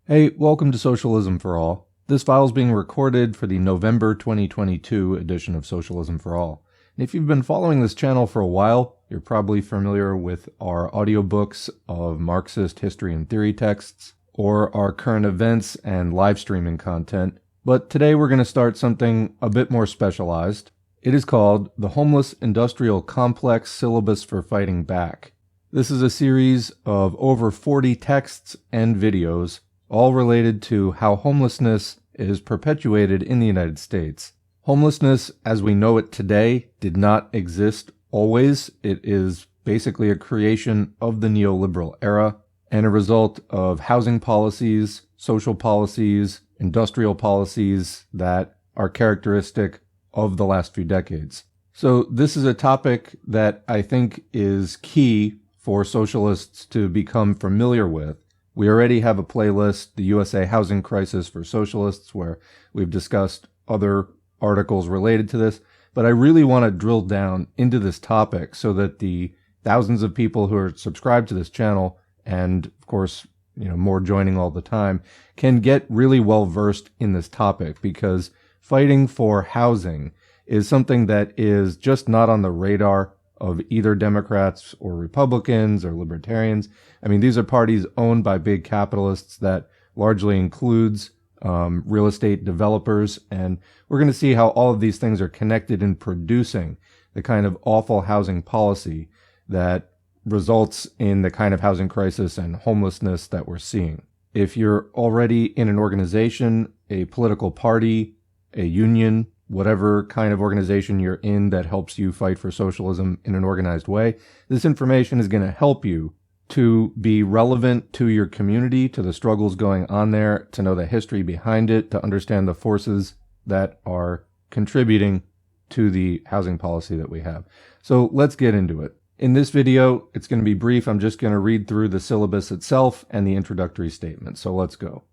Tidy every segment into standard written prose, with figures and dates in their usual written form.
Hey, welcome to Socialism for All. This file is being recorded for the November 2022 edition of Socialism for All. And if you've been following this channel for a while, you're probably familiar with our audiobooks of Marxist history and theory texts, or our current events and live streaming content. But today we're going to start something a bit more specialized. It is called The Homeless Industrial Complex Syllabus for Fighting Back. This is a series of over 40 texts and videos, all related to how homelessness is perpetuated in the United States. Homelessness, as we know it today, did not exist always. It is basically a creation of the neoliberal era and a result of housing policies, social policies, industrial policies that are characteristic of the last few decades. So this is a topic that I think is key for socialists to become familiar with. We already have a playlist, the USA Housing Crisis for Socialists, where we've discussed other articles related to this, but I really want to drill down into this topic so that the thousands of people who are subscribed to this channel, and of course, more joining all the time, can get really well versed in this topic, because fighting for housing is something that is just not on the radar of either Democrats or Republicans or Libertarians. I mean, these are parties owned by big capitalists that largely includes real estate developers, and we're going to see how all of these things are connected in producing the kind of awful housing policy that results in the kind of housing crisis and homelessness that we're seeing. If you're already in an organization, a political party, a union, whatever kind of organization you're in that helps you fight for socialism in an organized way, this information is going to help you to be relevant to your community, to the struggles going on there, to know the history behind it, to understand the forces that are contributing to the housing policy that we have. So let's get into it. In this video, it's going to be brief. I'm just going to read through the syllabus itself and the introductory statement. So let's go.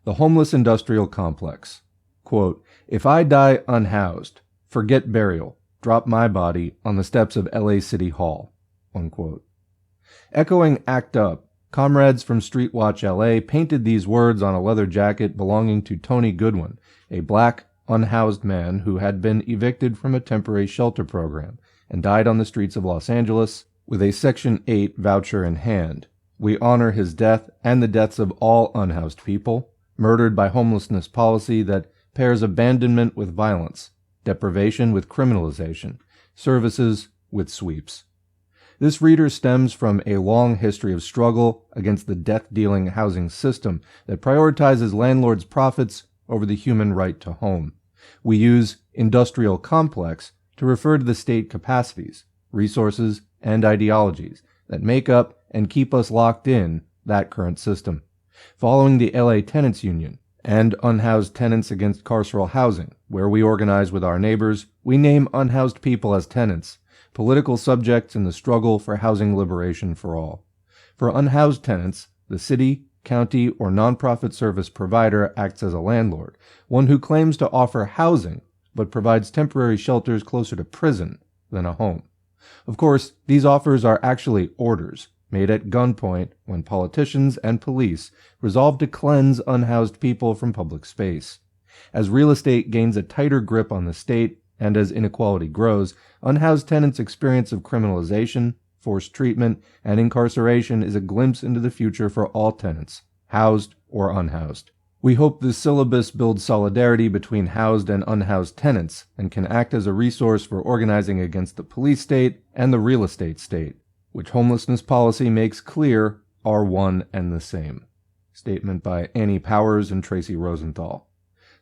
The homeless industrial complex. Quote, "If I die unhoused, forget burial, drop my body on the steps of LA City Hall." Unquote. Echoing ACT UP, comrades from Street Watch LA painted these words on a leather jacket belonging to Tony Goodwin, a black, unhoused man who had been evicted from a temporary shelter program and died on the streets of Los Angeles with a Section 8 voucher in hand. We honor his death and the deaths of all unhoused people, murdered by homelessness policy that pairs abandonment with violence, deprivation with criminalization, services with sweeps. This reader stems from a long history of struggle against the death-dealing housing system that prioritizes landlords' profits over the human right to home. We use industrial complex to refer to the state capacities, resources, and ideologies that make up and keep us locked in that current system. Following the LA Tenants Union and Unhoused Tenants Against Carceral Housing, where we organize with our neighbors, we name unhoused people as tenants, political subjects in the struggle for housing liberation for all. For unhoused tenants, the city, county, or nonprofit service provider acts as a landlord, one who claims to offer housing but provides temporary shelters closer to prison than a home. Of course, these offers are actually orders made at gunpoint when politicians and police resolve to cleanse unhoused people from public space. As real estate gains a tighter grip on the state, and as inequality grows, unhoused tenants' experience of criminalization, forced treatment, and incarceration is a glimpse into the future for all tenants, housed or unhoused. We hope this syllabus builds solidarity between housed and unhoused tenants, and can act as a resource for organizing against the police state and the real estate state, which homelessness policy makes clear are one and the same. Statement by Annie Powers and Tracy Rosenthal.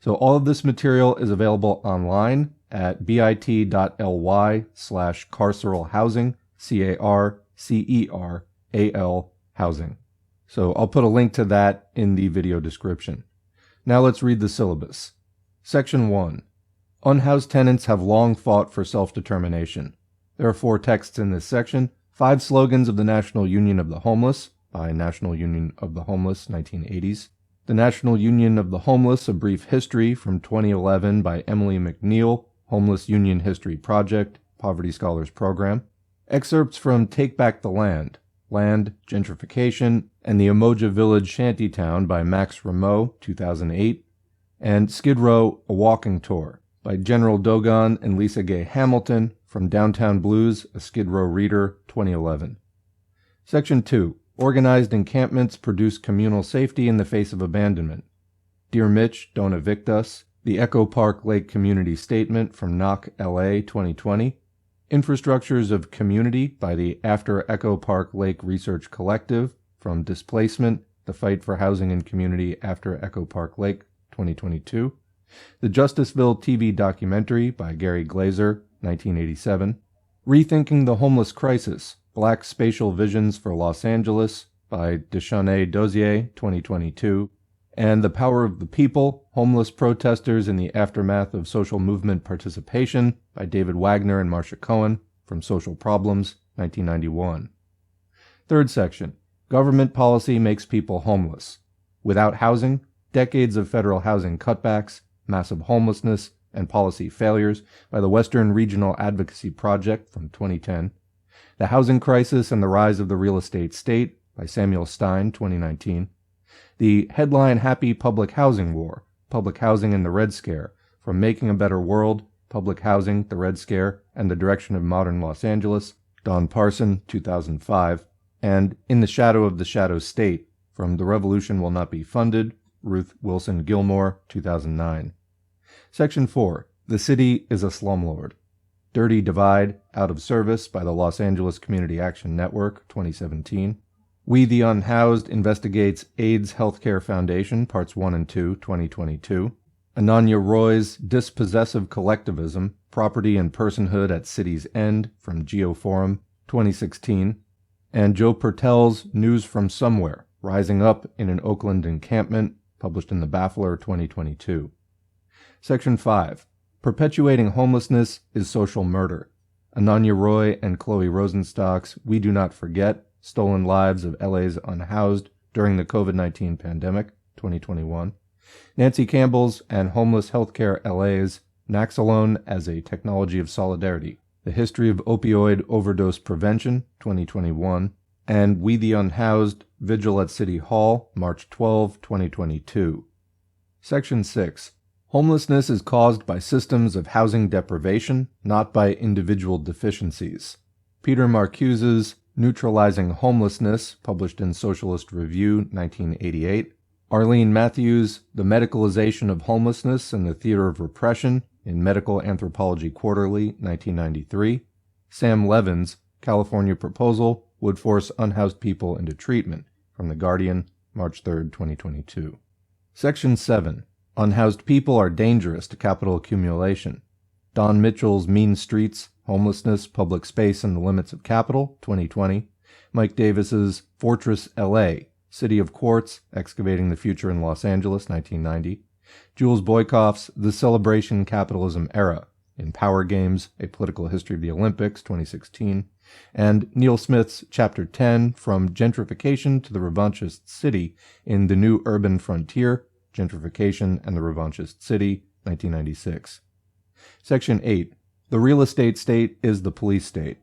So all of this material is available online at bit.ly/carceral housing, CARCERAL housing. So I'll put a link to that in the video description. Now let's read the syllabus. Section 1. Unhoused tenants have long fought for self-determination. There are 4 texts in this section. 5 slogans of the National Union of the Homeless, by National Union of the Homeless, 1980s. The National Union of the Homeless, A Brief History, from 2011 by Emily McNeil, Homeless Union History Project, Poverty Scholars Program. Excerpts from Take Back the Land, Land, Gentrification, and the Umoja Village Shantytown by Max Rameau, 2008, and Skid Row, A Walking Tour by General Dogon and Lisa Gay Hamilton from Downtown Blues, A Skid Row Reader, 2011. Section 2. Organized encampments produce communal safety in the face of abandonment. Dear Mitch, Don't Evict Us, the Echo Park Lake Community Statement from Knock, LA, 2020, Infrastructures of Community by the After Echo Park Lake Research Collective from Displacement, The Fight for Housing and Community After Echo Park Lake, 2022, the Justiceville TV documentary by Gary Glazer, 1987, Rethinking the Homeless Crisis, Black Spatial Visions for Los Angeles by Deshaunnay Dozier, 2022, and The Power of the People, Homeless Protesters in the Aftermath of Social Movement Participation by David Wagner and Marcia Cohen from Social Problems, 1991. Third section, Government Policy Makes People Homeless. Without housing, decades of federal housing cutbacks, massive homelessness, and policy failures by the Western Regional Advocacy Project from 2010. The Housing Crisis and the Rise of the Real Estate State by Samuel Stein, 2019. The Headline Happy Public Housing War, Public Housing and the Red Scare, From Making a Better World, Public Housing, the Red Scare, and the Direction of Modern Los Angeles, Don Parson, 2005, and In the Shadow of the Shadow State, From The Revolution Will Not Be Funded, Ruth Wilson Gilmore, 2009. Section 4. The City is a Slumlord. Dirty Divide, Out of Service by the Los Angeles Community Action Network, 2017. We the Unhoused investigates AIDS Healthcare Foundation, Parts 1 and 2, 2022. Ananya Roy's Dispossessive Collectivism, Property and Personhood at City's End, from Geoforum, 2016. And Joe Pertel's News from Somewhere, Rising Up in an Oakland Encampment, published in The Baffler, 2022. Section 5. Perpetuating Homelessness is Social Murder. Ananya Roy and Chloe Rosenstock's We Do Not Forget, Stolen Lives of LA's Unhoused During the COVID-19 Pandemic, 2021. Nancy Campbell's and Homeless Healthcare LA's Naxalone as a Technology of Solidarity, The History of Opioid Overdose Prevention, 2021. And We the Unhoused, Vigil at City Hall, March 12, 2022. Section 6. Homelessness is caused by systems of housing deprivation, not by individual deficiencies. Peter Marcuse's Neutralizing Homelessness, published in Socialist Review, 1988. Arlene Matthews' The Medicalization of Homelessness and the Theater of Repression, in Medical Anthropology Quarterly, 1993. Sam Levin's California Proposal Would Force Unhoused People into Treatment, from The Guardian, March 3, 2022. Section 7. Unhoused People Are Dangerous to Capital Accumulation. Don Mitchell's Mean Streets, Homelessness, Public Space, and the Limits of Capital, 2020. Mike Davis's Fortress L.A., City of Quartz, Excavating the Future in Los Angeles, 1990. Jules Boykoff's The Celebration Capitalism Era, in Power Games, A Political History of the Olympics, 2016. And Neil Smith's Chapter 10, From Gentrification to the Revanchist City in The New Urban Frontier, Gentrification and the Revanchist City, 1996. Section 8. The Real Estate State is the Police State.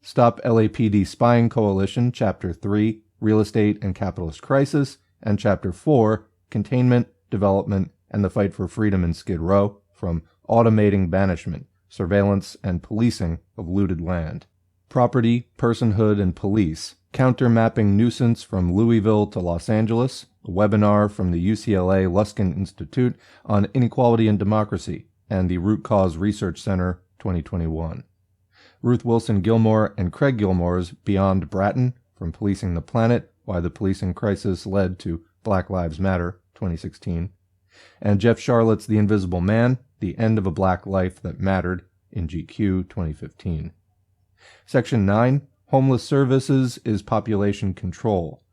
Stop LAPD Spying Coalition, Chapter 3, Real Estate and Capitalist Crisis, and Chapter 4, Containment, Development, and the Fight for Freedom in Skid Row, from Automating Banishment, Surveillance and Policing of Looted Land. Property, Personhood, and Police, Counter-Mapping Nuisance from Louisville to Los Angeles, a webinar from the UCLA Luskin Institute on Inequality and Democracy, and the Root Cause Research Center, 2021. Ruth Wilson Gilmore and Craig Gilmore's Beyond Bratton, From Policing the Planet, Why the Policing Crisis Led to Black Lives Matter, 2016. And Jeff Charlotte's The Invisible Man, The End of a Black Life That Mattered, in GQ, 2015. Section 9. Homeless Services is Population Control.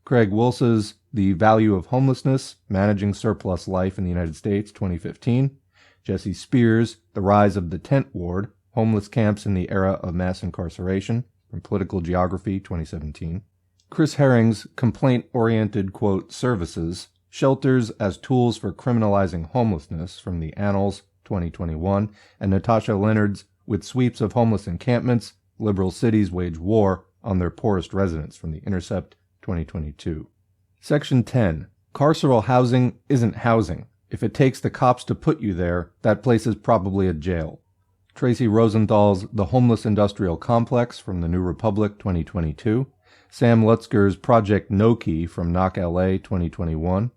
Craig Wils's The Value of Homelessness, Managing Surplus Life in the United States, 2015. Jesse Spears' The Rise of the Tent Ward, Homeless Camps in the Era of Mass Incarceration, from Political Geography, 2017. Chris Herring's Complaint-Oriented, quote, Services, Shelters as Tools for Criminalizing Homelessness, from the Annals, 2021, and Natasha Leonard's With Sweeps of Homeless Encampments, Liberal Cities Wage War, on their poorest residents from The Intercept, 2022. Section 10. Carceral housing isn't housing. If it takes the cops to put you there, that place is probably a jail. Tracy Rosenthal's The Homeless Industrial Complex from The New Republic, 2022. Sam Lutzker's Project Noki from Knock LA, 2021.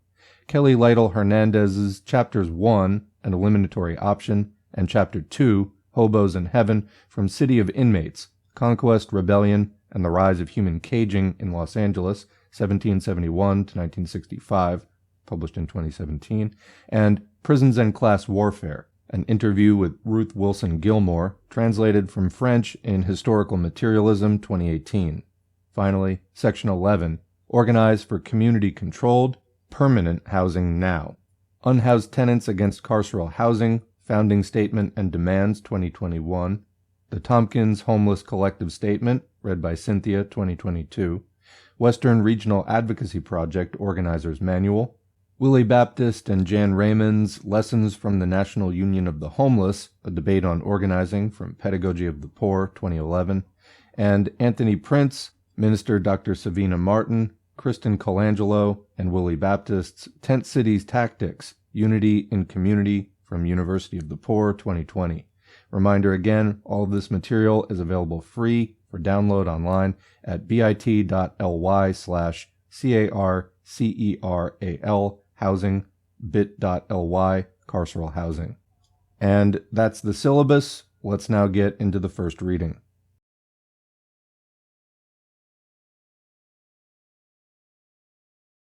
Kelly Lytle Hernandez's Chapters 1, An Eliminatory Option, and Chapter 2, Hobos in Heaven, from City of Inmates, Conquest, Rebellion, and the Rise of Human Caging in Los Angeles, 1771 to 1965, published in 2017, and Prisons and Class Warfare, an interview with Ruth Wilson Gilmore, translated from French in Historical Materialism, 2018. Finally, Section 11, Organize for Community-Controlled, Permanent Housing Now. Unhoused Tenants Against Carceral Housing, Founding Statement and Demands, 2021. The Tompkins Homeless Collective Statement, read by Cynthia, 2022. Western Regional Advocacy Project Organizer's Manual. Willie Baptist and Jan Raymond's Lessons from the National Union of the Homeless, A Debate on Organizing, from Pedagogy of the Poor, 2011. And Anthony Prince, Minister Dr. Savina Martin, Kristen Colangelo, and Willie Baptist's Tent Cities Tactics, Unity in Community, from University of the Poor, 2020. Reminder again, all of this material is available free for download online at bit.ly/carceral housing, bit.ly carceral housing. And that's the syllabus. Let's now get into the first reading.